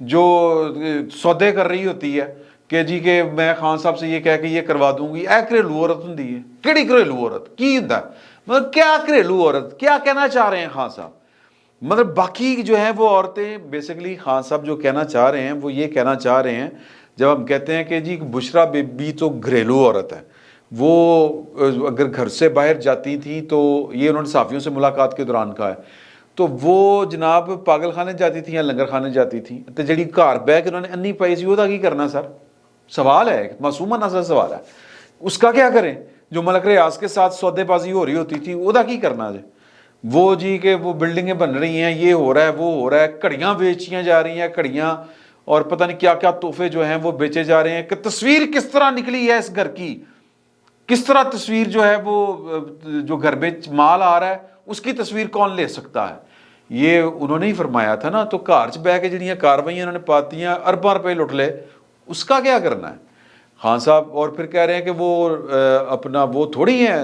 جو سودے کر رہی ہوتی ہے کہ جی کہ میں خان صاحب سے یہ کہہ کے یہ کروا دوں گی. اے گھریلو عورت ہوں ہے, کہڑی گھریلو عورت کی ہوں, مطلب کیا گھریلو عورت, کیا کہنا چاہ رہے ہیں خان صاحب. مطلب باقی جو ہیں وہ عورتیں بیسیکلی خان صاحب جو کہنا چاہ رہے ہیں وہ یہ کہنا چاہ رہے ہیں, جب ہم کہتے ہیں کہ جی بشرا بی بی تو گھریلو عورت ہے, وہ اگر گھر سے باہر جاتی تھیں تو یہ انہوں نے صحافیوں سے ملاقات کے دوران کہا ہے, تو وہ جناب پاگل خانے جاتی تھیں یا لنگر خانے جاتی تھیں, تو جڑی گھر بہ کے انہوں نے انی پائی سی وہ کی کرنا سر, سوال ہے معصومانہ سا سوال ہے, اس کا کیا کریں. جو ملک ریاض کے ساتھ سودے بازی ہو رہی ہوتی تھی وہ کی کرنا جی, وہ جی کہ وہ بلڈنگیں بن رہی ہیں, یہ ہو رہا ہے وہ ہو رہا ہے, گھڑیاں بیچیاں جا رہی ہیں, گھڑیاں اور پتہ نہیں کیا کیا تحفے جو ہیں وہ بیچے جا رہے ہیں, کہ تصویر کس طرح نکلی ہے اس گھر کی, کس طرح تصویر جو ہے وہ جو گھر میں مال آ رہا ہے اس کی تصویر کون لے سکتا ہے. یہ انہوں نے ہی فرمایا تھا نا, تو گھر چ بہ کے جڑیاں کاروائیاں انہوں نے پاتیاں, ارباں روپے لٹ لے, اس کا کیا کرنا ہے خان صاحب. اور پھر کہہ رہے ہیں کہ وہ اپنا وہ تھوڑی ہیں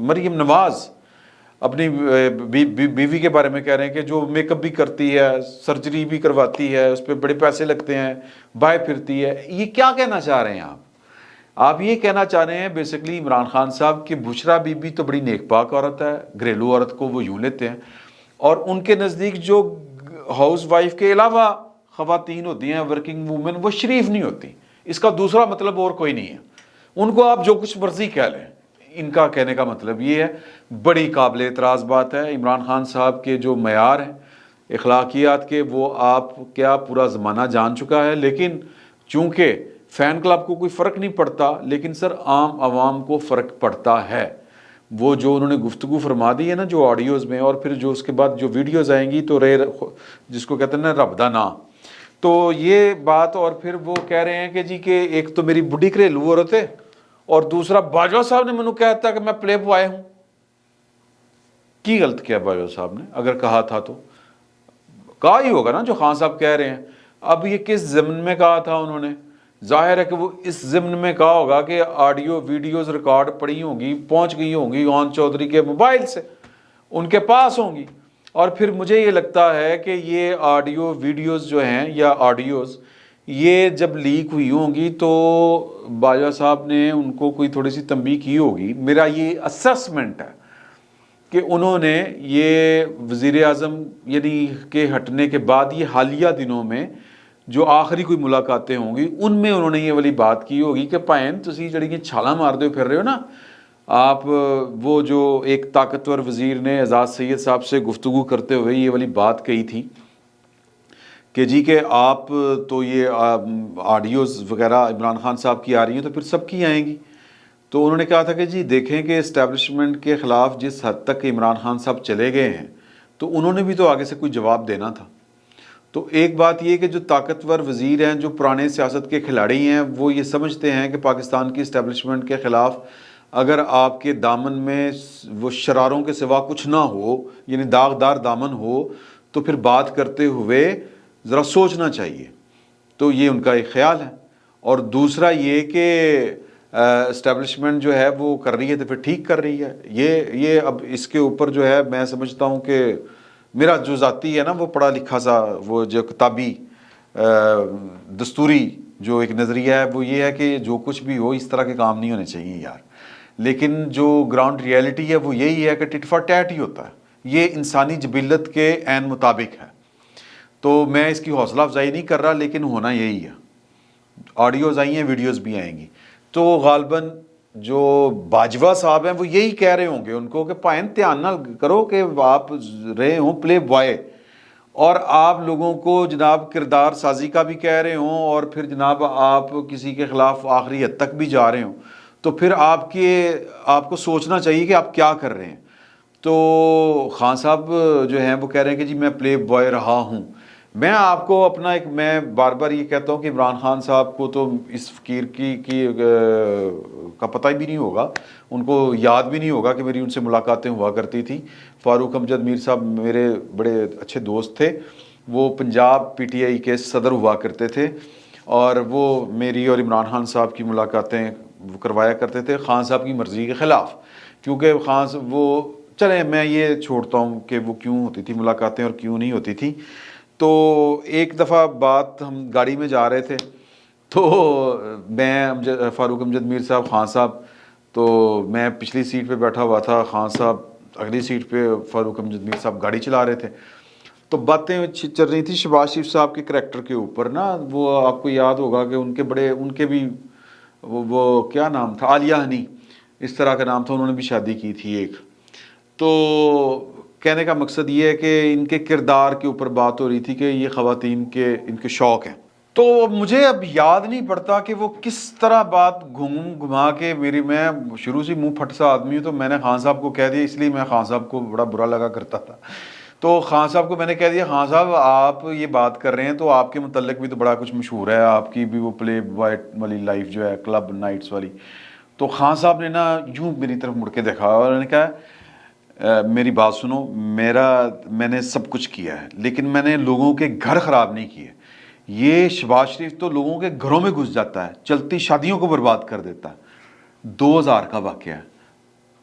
مریم نواز, اپنی بیوی کے بارے میں کہہ رہے ہیں کہ جو میک اپ بھی کرتی ہے, سرجری بھی کرواتی ہے, اس پہ بڑے پیسے لگتے ہیں, بائے پھرتی ہے. یہ کیا کہنا چاہ رہے ہیں آپ یہ کہنا چاہ رہے ہیں بیسیکلی عمران خان صاحب کہ بشرا بی بی تو بڑی نیک پاک عورت ہے, گھریلو عورت کو وہ یوں لیتے ہیں, اور ان کے نزدیک جو ہاؤس وائف کے علاوہ خواتین ہوتی ہیں ورکنگ وومن وہ شریف نہیں ہوتی. اس کا دوسرا مطلب اور کوئی نہیں ہے, ان کو آپ جو کچھ مرضی کہہ لیں, ان کا کہنے کا مطلب یہ ہے. بڑی قابل اعتراض بات ہے. عمران خان صاحب کے جو معیار ہیں اخلاقیات کے وہ آپ کیا پورا زمانہ جان چکا ہے, لیکن چونکہ فین کلب کو کوئی فرق نہیں پڑتا, لیکن سر عام عوام کو فرق پڑتا ہے. وہ جو انہوں نے گفتگو فرما دی ہے نا جو آڈیوز میں, اور پھر جو اس کے بعد جو ویڈیوز آئیں گی تو جس کو کہتے ہیں نا رب دا نا, تو یہ بات. اور پھر وہ کہہ رہے ہیں کہ جی کہ ایک تو میری بڈھی گھریلو عورت ہے, اور دوسرا باجوہ صاحب نے منو کہتا کہ میں پلے بوائے ہوں. کی غلط کیا باجوہ صاحب نے؟ اگر کہا تھا تو کہا ہی ہوگا نا جو خان صاحب کہہ رہے ہیں. اب یہ کس ضمن میں کہا تھا انہوں نے؟ ظاہر ہے کہ وہ اس ضمن میں کہا ہوگا کہ آڈیو ویڈیوز ریکارڈ پڑی ہوں گی, پہنچ گئی ہوں گی اون چودھری کے موبائل سے, ان کے پاس ہوں گی. اور پھر مجھے یہ لگتا ہے کہ یہ آڈیو ویڈیوز جو ہیں یا آڈیوز یہ جب لیک ہوئی ہوں گی تو باجوہ صاحب نے ان کو کوئی تھوڑی سی تنبیہ کی ہوگی. میرا یہ اسسمنٹ ہے کہ انہوں نے یہ وزیر اعظم یعنی کہ ہٹنے کے بعد یہ حالیہ دنوں میں جو آخری کوئی ملاقاتیں ہوں گی ان میں انہوں نے یہ والی بات کی ہوگی کہ پائن تسی جڑی چھالا مار دے پھر رہے ہو نا آپ. وہ جو ایک طاقتور وزیر نے اعزاز سید صاحب سے گفتگو کرتے ہوئے یہ والی بات کہی تھی کہ جی کہ آپ تو یہ آڈیوز وغیرہ عمران خان صاحب کی آ رہی ہیں تو پھر سب کی آئیں گی. تو انہوں نے کہا تھا کہ جی دیکھیں کہ اسٹیبلشمنٹ کے خلاف جس حد تک عمران خان صاحب چلے گئے ہیں تو انہوں نے بھی تو آگے سے کوئی جواب دینا تھا. تو ایک بات یہ کہ جو طاقتور وزیر ہیں جو پرانے سیاست کے کھلاڑی ہیں وہ یہ سمجھتے ہیں کہ پاکستان کی اسٹیبلشمنٹ کے خلاف اگر آپ کے دامن میں وہ شراروں کے سوا کچھ نہ ہو یعنی داغدار دامن ہو تو پھر بات کرتے ہوئے ذرا سوچنا چاہیے. تو یہ ان کا ایک خیال ہے. اور دوسرا یہ کہ اسٹیبلشمنٹ جو ہے وہ کر رہی ہے تو پھر ٹھیک کر رہی ہے. یہ اب اس کے اوپر جو ہے میں سمجھتا ہوں کہ میرا جو ذاتی ہے نا وہ پڑھا لکھا سا وہ جو کتابی دستوری جو ایک نظریہ ہے وہ یہ ہے کہ جو کچھ بھی ہو اس طرح کے کام نہیں ہونے چاہیے یار. لیکن جو گراؤنڈ ریئلٹی ہے وہ یہی ہے کہ ٹٹ فار ٹیٹ ہی ہوتا ہے. یہ انسانی جبلت کے عین مطابق ہے. تو میں اس کی حوصلہ افزائی نہیں کر رہا لیکن ہونا یہی ہے. آڈیوز آئی ہیں, ویڈیوز بھی آئیں گی. تو غالباً جو باجوہ صاحب ہیں وہ یہی کہہ رہے ہوں گے ان کو کہ پائن دھیان نہ کرو کہ آپ رہے ہوں پلے بوائے, اور آپ لوگوں کو جناب کردار سازی کا بھی کہہ رہے ہوں, اور پھر جناب آپ کسی کے خلاف آخری حد تک بھی جا رہے ہوں, تو پھر آپ کو سوچنا چاہیے کہ آپ کیا کر رہے ہیں. تو خان صاحب جو ہیں وہ کہہ رہے ہیں کہ جی میں پلے بوائے رہا ہوں. میں آپ کو اپنا میں بار بار یہ کہتا ہوں کہ عمران خان صاحب کو تو اس فقیر کی کا پتہ ہی بھی نہیں ہوگا, ان کو یاد بھی نہیں ہوگا کہ میری ان سے ملاقاتیں ہوا کرتی تھی. فاروق امجد میر صاحب میرے بڑے اچھے دوست تھے, وہ پنجاب پی ٹی آئی کے صدر ہوا کرتے تھے, اور وہ میری اور عمران خان صاحب کی ملاقاتیں کروایا کرتے تھے خان صاحب کی مرضی کے خلاف. کیونکہ خان وہ چلیں میں یہ چھوڑتا ہوں کہ وہ کیوں ہوتی تھی ملاقاتیں اور کیوں نہیں ہوتی تھی. تو ایک دفعہ بات، ہم گاڑی میں جا رہے تھے، تو میں فاروق امجد میر صاحب، خان صاحب، تو میں پچھلی سیٹ پہ بیٹھا ہوا تھا، خان صاحب اگلی سیٹ پہ، فاروق امجد میر صاحب گاڑی چلا رہے تھے. تو باتیں چل رہی تھی شہباز شریف صاحب کے کریکٹر کے اوپر نا. وہ آپ کو یاد ہوگا کہ ان کے بھی وہ کیا نام تھا، عالیہ ہنی اس طرح کا نام تھا، انہوں نے بھی شادی کی تھی ایک. تو کہنے کا مقصد یہ ہے کہ ان کے کردار کے اوپر بات ہو رہی تھی کہ یہ خواتین کے ان کے شوق ہیں. تو مجھے اب یاد نہیں پڑتا کہ وہ کس طرح بات گھما کے میں شروع سے منہ پھٹ سا آدمی ہوں، تو میں نے خان صاحب کو کہہ دیا، اس لیے میں خان صاحب کو بڑا برا لگا کرتا تھا. تو خان صاحب کو میں نے کہہ دیا، خان صاحب آپ یہ بات کر رہے ہیں تو آپ کے متعلق بھی تو بڑا کچھ مشہور ہے، آپ کی بھی وہ پلے بوائے والی لائف جو ہے، کلب نائٹس والی. تو خان صاحب نے نا یوں میری طرف مڑ کے دیکھا اور نے کہا میری بات سنو، میں نے سب کچھ کیا ہے لیکن میں نے لوگوں کے گھر خراب نہیں کیے. یہ شہباز شریف تو لوگوں کے گھروں میں گھس جاتا ہے، چلتی شادیوں کو برباد کر دیتا ہے. 2000 کا واقعہ ہے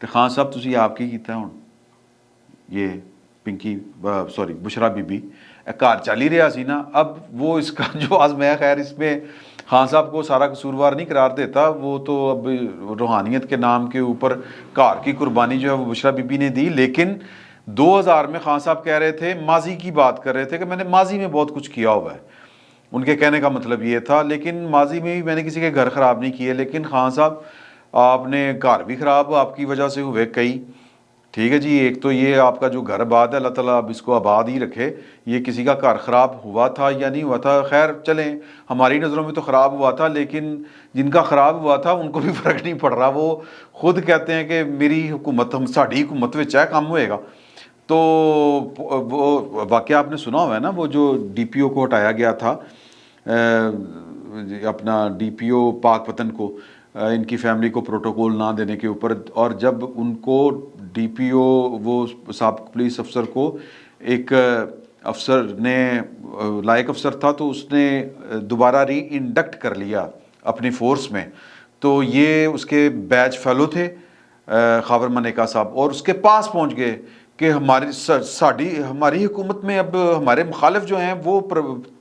کہ خان صاحب تسی آپ کی کیتا ہے. ہوں یہ Pinky sorry Bushra be be گھر چل ہی رہا سی نا. اب وہ اس کا جو میں خیر اس میں خان صاحب کو سارا قصوروار نہیں قرار دیتا، وہ تو اب روحانیت کے نام کے اوپر گھر کی قربانی جو ہے وہ بشرا بی بی نے دی. لیکن 2000 میں خان صاحب کہہ رہے تھے، ماضی کی بات کر رہے تھے کہ میں نے ماضی میں بہت کچھ کیا ہوا ہے. ان کے کہنے کا مطلب یہ تھا لیکن ماضی میں بھی میں نے کسی کے گھر خراب نہیں کیے. لیکن خان صاحب آپ نے گھر بھی خراب آپ کی وجہ سے ہوئے کئی. ٹھیک ہے جی، ایک تو یہ آپ کا جو گھر آباد ہے، اللہ تعالیٰ اب اس کو آباد ہی رکھے. یہ کسی کا گھر خراب ہوا تھا یا نہیں ہوا تھا، خیر چلیں ہماری نظروں میں تو خراب ہوا تھا، لیکن جن کا خراب ہوا تھا ان کو بھی فرق نہیں پڑ رہا. وہ خود کہتے ہیں کہ میری حکومت، ساڑی حکومت وچ ہے کام ہوئے گا. تو وہ واقعہ آپ نے سنا ہوا ہے نا، وہ جو ڈی پی او کو ہٹایا گیا تھا، اپنا ڈی پی او پاک وطن کو، ان کی فیملی کو پروٹوکول نہ دینے کے اوپر. اور جب ان کو ڈی پی او، وہ سابق پولیس افسر کو ایک افسر نے، لائق افسر تھا، تو اس نے دوبارہ ری انڈکٹ کر لیا اپنی فورس میں. تو یہ اس کے بیچ فیلو تھے خاور منیکا صاحب، اور اس کے پاس پہنچ گئے کہ ہماری حکومت میں اب ہمارے مخالف جو ہیں وہ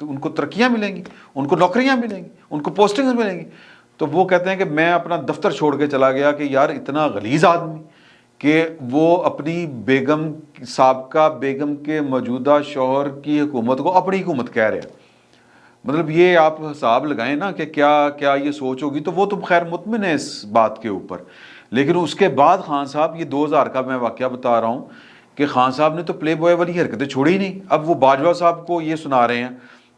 ان کو ترقیاں ملیں گی، ان کو نوکریاں ملیں گی، ان کو پوسٹنگز ملیں گی. تو وہ کہتے ہیں کہ میں اپنا دفتر چھوڑ کے چلا گیا کہ یار اتنا غلیظ آدمی کہ وہ اپنی بیگم، سابقہ بیگم کے موجودہ شوہر کی حکومت کو اپنی حکومت کہہ رہے ہیں. مطلب یہ آپ حساب لگائیں نا کہ کیا یہ سوچ ہوگی. تو وہ تو خیر مطمئن ہے اس بات کے اوپر. لیکن اس کے بعد خان صاحب، یہ 2000 کا میں واقعہ بتا رہا ہوں کہ خان صاحب نے تو پلے بوائے والی حرکتیں چھوڑی نہیں. اب وہ باجوہ صاحب کو یہ سنا رہے ہیں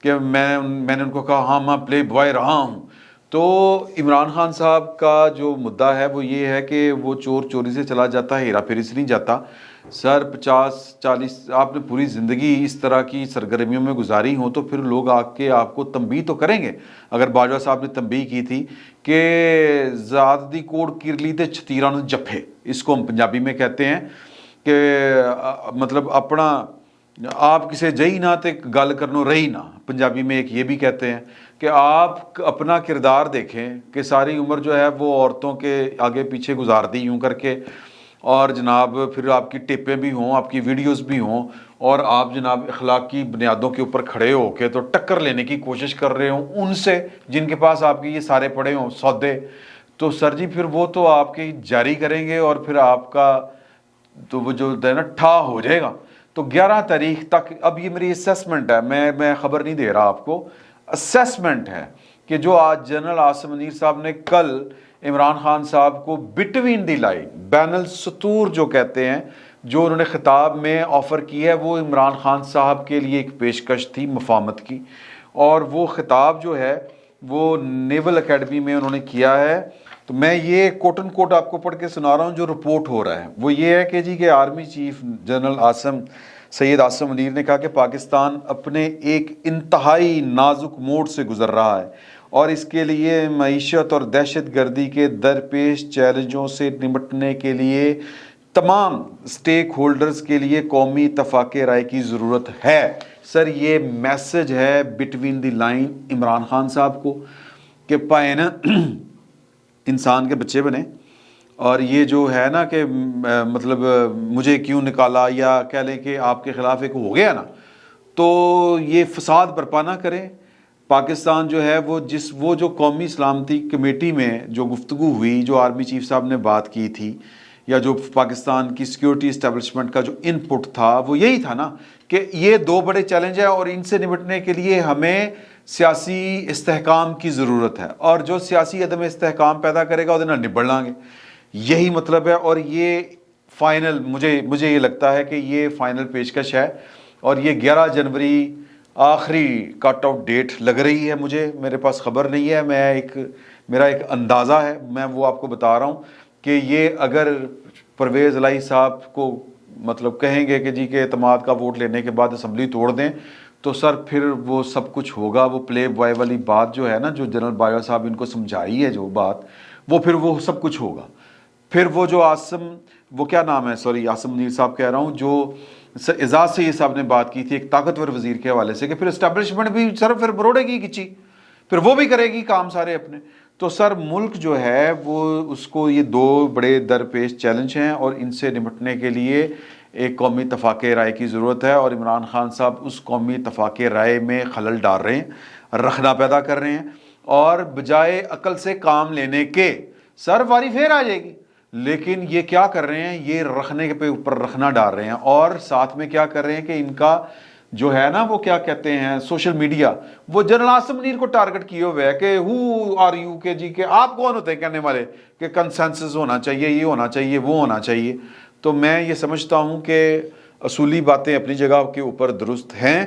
کہ میں نے ان کو کہا ہاں میں پلے بوائے رہا ہوں. تو عمران خان صاحب کا جو مدعا ہے وہ یہ ہے کہ وہ چور چوری سے چلا جاتا ہے، ہیرا پھیری سے نہیں جاتا. سر 50-40 آپ نے پوری زندگی اس طرح کی سرگرمیوں میں گزاری ہوں تو پھر لوگ آ کے آپ کو تنبیہ تو کریں گے. اگر باجوہ صاحب نے تنبیہ کی تھی کہ ذات دی کوڑ کرلی تے چھتیراں نوں جپھے، اس کو ہم پنجابی میں کہتے ہیں کہ مطلب اپنا آپ کسے جئی نہ تے گل کرنو رہی نہ. پنجابی میں ایک یہ بھی کہتے ہیں کہ آپ اپنا کردار دیکھیں کہ ساری عمر جو ہے وہ عورتوں کے آگے پیچھے گزار دی یوں کر کے، اور جناب پھر آپ کی ٹپیں بھی ہوں، آپ کی ویڈیوز بھی ہوں، اور آپ جناب اخلاقی بنیادوں کے اوپر کھڑے ہو کے تو ٹکر لینے کی کوشش کر رہے ہوں ان سے جن کے پاس آپ کے یہ سارے پڑے ہوں سودے. تو سر جی پھر وہ تو آپ کی جاری کریں گے اور پھر آپ کا تو وہ جو ہے نا ٹھا ہو جائے گا. تو 11 تاریخ تک، اب یہ میری اسیسمنٹ ہے، میں خبر نہیں دے رہا آپ کو، اسیسمنٹ ہے کہ جو آج جنرل عاصم منیر صاحب نے کل عمران خان صاحب کو بٹوین دی لائن، بین السطور جو کہتے ہیں، جو انہوں نے خطاب میں آفر کی ہے، وہ عمران خان صاحب کے لیے ایک پیشکش تھی مفاہمت کی. اور وہ خطاب جو ہے وہ نیول اکیڈمی میں انہوں نے کیا ہے. تو میں یہ کوٹن کوٹ آپ کو پڑھ کے سنا رہا ہوں جو رپورٹ ہو رہا ہے. وہ یہ ہے کہ جی کہ army chief general Syed Asim Munir نے کہا کہ پاکستان اپنے ایک انتہائی نازک موڑ سے گزر رہا ہے اور اس کے لیے معیشت اور دہشت گردی کے درپیش چیلنجوں سے نمٹنے کے لیے تمام سٹیک ہولڈرز کے لیے قومی اتفاق رائے کی ضرورت ہے. سر یہ میسج ہے between the line Imran Khan صاحب کو کہ پائے نا انسان کے بچے بنے، اور یہ جو ہے نا کہ مطلب مجھے کیوں نکالا، یا کہہ لیں کہ آپ کے خلاف ایک ہو گیا نا، تو یہ فساد برپا نہ کریں. پاکستان جو ہے وہ جو قومی سلامتی کمیٹی میں جو گفتگو ہوئی، جو آرمی چیف صاحب نے بات کی تھی، یا جو پاکستان کی سیکیورٹی اسٹیبلشمنٹ کا جو ان پٹ تھا، وہ یہی تھا نا کہ یہ دو بڑے چیلنج ہیں اور ان سے نمٹنے کے لیے ہمیں سیاسی استحکام کی ضرورت ہے، اور جو سیاسی عدم استحکام پیدا کرے گا وہ نبڑ لیں گے. یہی مطلب ہے، اور یہ فائنل مجھے یہ لگتا ہے کہ یہ فائنل پیشکش ہے، اور یہ 11 جنوری آخری کٹ آؤٹ ڈیٹ لگ رہی ہے. میرے پاس خبر نہیں ہے، میرا ایک اندازہ ہے، میں وہ آپ کو بتا رہا ہوں کہ یہ اگر پرویز الہی صاحب کو مطلب کہیں گے کہ جی کہ اعتماد کا ووٹ لینے کے بعد اسمبلی توڑ دیں، تو سر پھر وہ سب کچھ ہوگا. وہ پلے بوائے والی بات جو ہے نا، جو جنرل باجوہ صاحب ان کو سمجھائی ہے جو بات، وہ پھر وہ سب کچھ ہوگا. پھر وہ جو وہ کیا نام ہے، سوری عاصم منیر صاحب کہہ رہا ہوں، جو اعزاز سید صاحب نے بات کی تھی ایک طاقتور وزیر کے حوالے سے، کہ پھر اسٹیبلشمنٹ بھی سر پھر بروڑے گی کچی، پھر وہ بھی کرے گی کام سارے اپنے. تو سر ملک جو ہے وہ اس کو یہ دو بڑے درپیش چیلنج ہیں، اور ان سے نمٹنے کے لیے ایک قومی اتفاق رائے کی ضرورت ہے. اور عمران خان صاحب اس قومی اتفاق رائے میں خلل ڈال رہے ہیں، رخنا پیدا کر رہے ہیں، اور بجائے عقل سے کام لینے کے سر واری پھر آ جائے گی. لیکن یہ کیا کر رہے ہیں، یہ رکھنے کے اوپر رکھنا ڈال رہے ہیں، اور ساتھ میں کیا کر رہے ہیں کہ ان کا جو ہے نا وہ کیا کہتے ہیں سوشل میڈیا، وہ جنرل عاصم منیر کو ٹارگٹ کیے ہوئے ہے کہ ہو آر یو، کہ جی کہ آپ کون ہوتے ہیں کہنے والے کہ کنسنسس ہونا چاہیے، یہ ہونا چاہیے، وہ ہونا چاہیے. تو میں یہ سمجھتا ہوں کہ اصولی باتیں اپنی جگہ کے اوپر درست ہیں،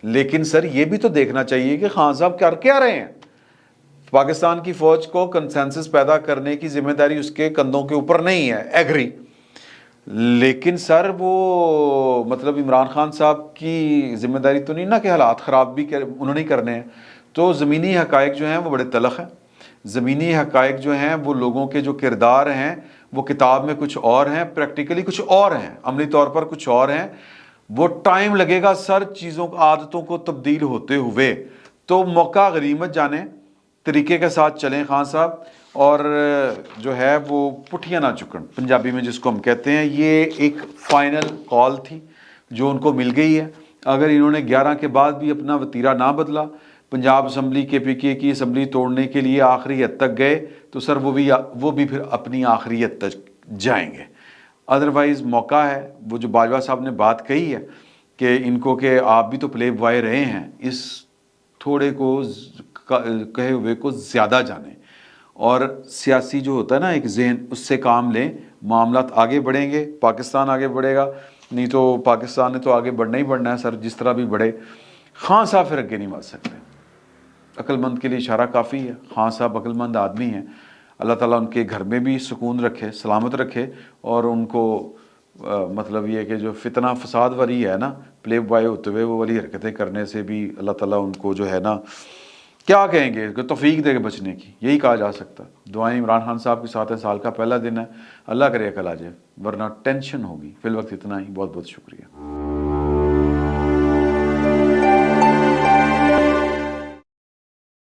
لیکن سر یہ بھی تو دیکھنا چاہیے کہ خان صاحب کر کیا رہے ہیں. پاکستان کی فوج کو کنسنسس پیدا کرنے کی ذمہ داری اس کے کندھوں کے اوپر نہیں ہے، ایگری. لیکن سر وہ مطلب عمران خان صاحب کی ذمہ داری تو نہیں نا کہ حالات خراب بھی انہوں نے کرنے ہیں. تو زمینی حقائق جو ہیں وہ بڑے تلخ ہیں. زمینی حقائق جو ہیں وہ لوگوں کے جو کردار ہیں وہ کتاب میں کچھ اور ہیں، پریکٹیکلی کچھ اور ہیں، عملی طور پر کچھ اور ہیں. وہ ٹائم لگے گا سر چیزوں عادتوں کو تبدیل ہوتے ہوئے. تو موقع غنیمت جانیں، طریقے کے ساتھ چلیں خان صاحب، اور جو ہے وہ پٹھیاں نہ چکن، پنجابی میں جس کو ہم کہتے ہیں. یہ ایک فائنل کال تھی جو ان کو مل گئی ہے. اگر انہوں نے 11 کے بعد بھی اپنا وتیرہ نہ بدلا، پنجاب اسمبلی کے پی کے کی اسمبلی توڑنے کے لیے آخری حد تک گئے، تو سر وہ بھی پھر اپنی آخری حد تک جائیں گے. ادروائز موقع ہے. وہ جو باجوہ صاحب نے بات کہی ہے کہ ان کو کہ آپ بھی تو پلے بوائے رہے ہیں، اس تھوڑے کو کہے ہوئے کو زیادہ جانیں، اور سیاسی جو ہوتا ہے نا ایک ذہن، اس سے کام لیں. معاملات آگے بڑھیں گے، پاکستان آگے بڑھے گا. نہیں تو پاکستان نے تو آگے بڑھنا ہی بڑھنا ہے سر، جس طرح بھی بڑھے. خان صاحب پھر اگے نہیں بڑھ سکتے. عقل مند کے لیے اشارہ کافی ہے. خان صاحب عقل مند آدمی ہیں. اللہ تعالیٰ ان کے گھر میں بھی سکون رکھے، سلامت رکھے، اور ان کو مطلب یہ کہ جو فتنہ فساد والی ہے نا، پلے بوائے ہوتے ہوئے وہ والی حرکتیں کرنے سے بھی اللہ تعالیٰ ان کو جو ہے نا کیا کہیں گے کہ توفیق دے کے بچنے کی، یہی کہا جا سکتا. دعائیں عمران خان صاحب کے ساتھ ہے، سال کا پہلا دن ہے. اللہ کرے عقل آ جائے، ورنہ ٹینشن ہوگی. فی الوقت اتنا ہی. بہت بہت شکریہ.